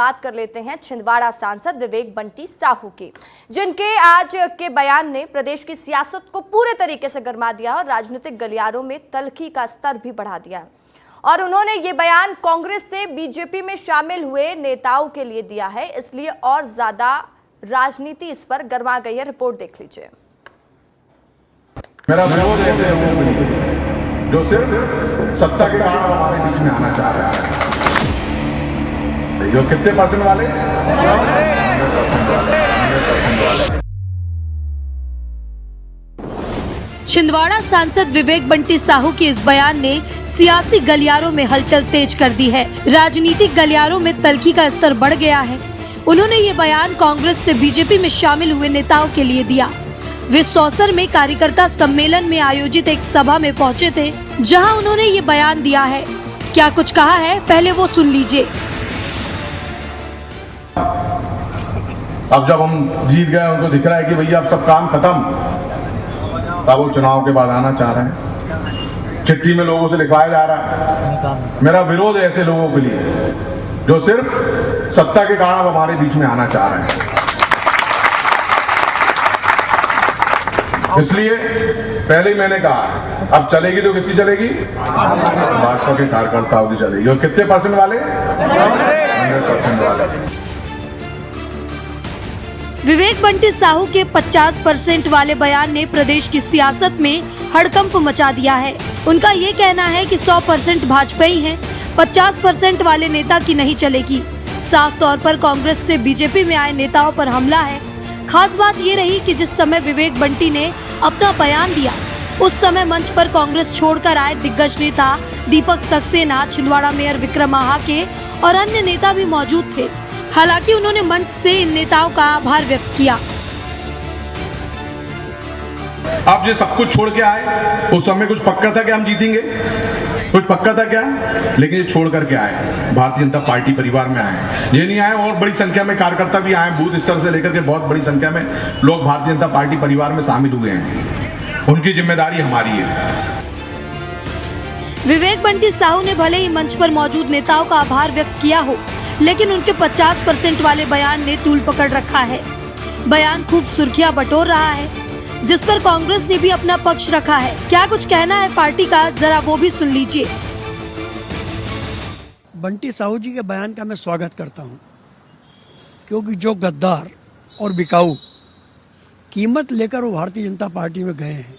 बात कर लेते हैं छिंदवाड़ा सांसद विवेक बंटी साहू की, जिनके आज के बयान ने प्रदेश की सियासत को पूरे तरीके से गरमा दिया और राजनीतिक गलियारों में तल्खी का स्तर भी बढ़ा दिया। और उन्होंने ये बयान कांग्रेस से बीजेपी में शामिल हुए नेताओं के लिए दिया है, इसलिए और ज्यादा राजनीति इस पर गरमा गई है। रिपोर्ट देख लीजिए। मेरा विरोध ऐसे लोगों के लिए जो सिर्फ सत्ता के कारण हमारे बीच में आना चाह रहा है। जो कितने परसेंट वाले? 100% वाले। छिंदवाड़ा सांसद विवेक बंटी साहू के इस बयान ने सियासी गलियारों में हलचल तेज कर दी है। राजनीतिक गलियारों में तल्खी का स्तर बढ़ गया है। उन्होंने ये बयान कांग्रेस से बीजेपी में शामिल हुए नेताओं के लिए दिया। वे सौसर में कार्यकर्ता सम्मेलन में आयोजित एक सभा में पहुंचे थे, जहां उन्होंने ये बयान दिया है। क्या कुछ कहा है, पहले वो सुन लीजिए। अब जब हम जीत गए, उनको दिख रहा है कि भैया अब सब काम खत्म, तब वो चुनाव के बाद आना चाह रहे हैं। चिट्ठी में लोगों से लिखवाया जा रहा है। मेरा विरोध है ऐसे लोगों के लिए जो सिर्फ सत्ता के कारण हमारे बीच में आना चाह रहे हैं। इसलिए पहले ही मैंने कहा, अब चलेगी तो किसकी चलेगी? भाजपा के कार्यकर्ताओं की चलेगी। और कितने परसेंट वाले? 100% वाले। विवेक बंटी साहू के 50% वाले बयान ने प्रदेश की सियासत में हड़कंप मचा दिया है। उनका ये कहना है कि 100% भाजपाई हैं, 50% वाले नेता की नहीं चलेगी। साफ तौर पर कांग्रेस से बीजेपी में आए नेताओं पर हमला है। खास बात ये रही कि जिस समय विवेक बंटी ने अपना बयान दिया, उस समय मंच पर कांग्रेस छोड़कर आए दिग्गज नेता दीपक सक्सेना, छिंदवाड़ा मेयर विक्रम महाके और अन्य नेता भी मौजूद थे। हालांकि उन्होंने मंच से इन नेताओं का आभार व्यक्त किया। आप ये सब कुछ छोड़ के आए, उस समय कुछ पक्का था कि हम जीतेंगे? कुछ पक्का था क्या? लेकिन ये छोड़ करके आए, भारतीय जनता पार्टी परिवार में आए। ये नहीं आए और बड़ी संख्या में कार्यकर्ता भी आए, बूथ स्तर से लेकर के बहुत बड़ी संख्या में लोग भारतीय जनता पार्टी परिवार में शामिल हुए हैं। उनकी जिम्मेदारी हमारी है। विवेक बंटी साहू ने भले ही मंच पर मौजूद नेताओं का आभार व्यक्त किया हो, लेकिन उनके 50% वाले बयान ने तूल पकड़ रखा है। बयान खूब सुर्खियां बटोर रहा है, जिस पर कांग्रेस ने भी अपना पक्ष रखा है। क्या कुछ कहना है पार्टी का, जरा वो भी सुन लीजिए। बंटी साहू जी के बयान का मैं स्वागत करता हूं, क्योंकि जो गद्दार और बिकाऊ कीमत लेकर वो भारतीय जनता पार्टी में गए हैं,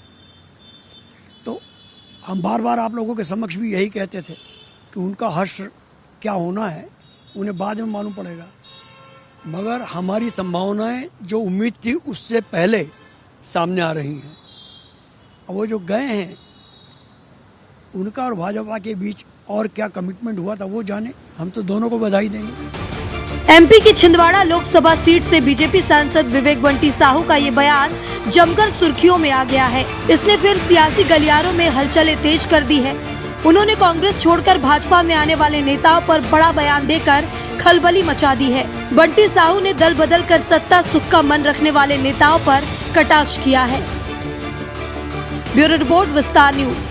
तो हम बार बार आप लोगों के समक्ष भी यही कहते थे कि उनका हश्र क्या होना है उन्हें बाद में मालूम पड़ेगा। मगर हमारी संभावनाएं जो उम्मीद थी उससे पहले सामने आ रही हैं। अब वो जो गए हैं, उनका और भाजपा के बीच और क्या कमिटमेंट हुआ था वो जाने। हम तो दोनों को बधाई देंगे। एमपी की छिंदवाड़ा लोकसभा सीट से बीजेपी सांसद विवेक बंटी साहू का ये बयान जमकर सुर्खियों में आ गया है। इसने फिर सियासी गलियारों में हलचलें तेज कर दी है। उन्होंने कांग्रेस छोड़कर भाजपा में आने वाले नेताओं पर बड़ा बयान देकर खलबली मचा दी है। बंटी साहू ने दल बदल कर सत्ता सुख का मन रखने वाले नेताओं पर कटाक्ष किया है। ब्यूरो रिपोर्ट, विस्तार न्यूज।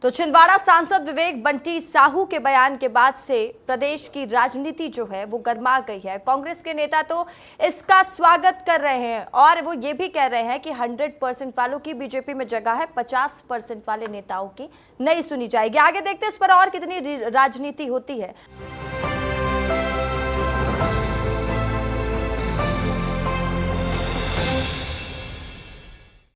तो छिंदवाड़ा सांसद विवेक बंटी साहू के बयान के बाद से प्रदेश की राजनीति जो है वो गर्मा गई है। कांग्रेस के नेता तो इसका स्वागत कर रहे हैं और वो ये भी कह रहे हैं कि 100% वालों की बीजेपी में जगह है, 50% वाले नेताओं की नहीं सुनी जाएगी। आगे देखते हैं इस पर और कितनी राजनीति होती है।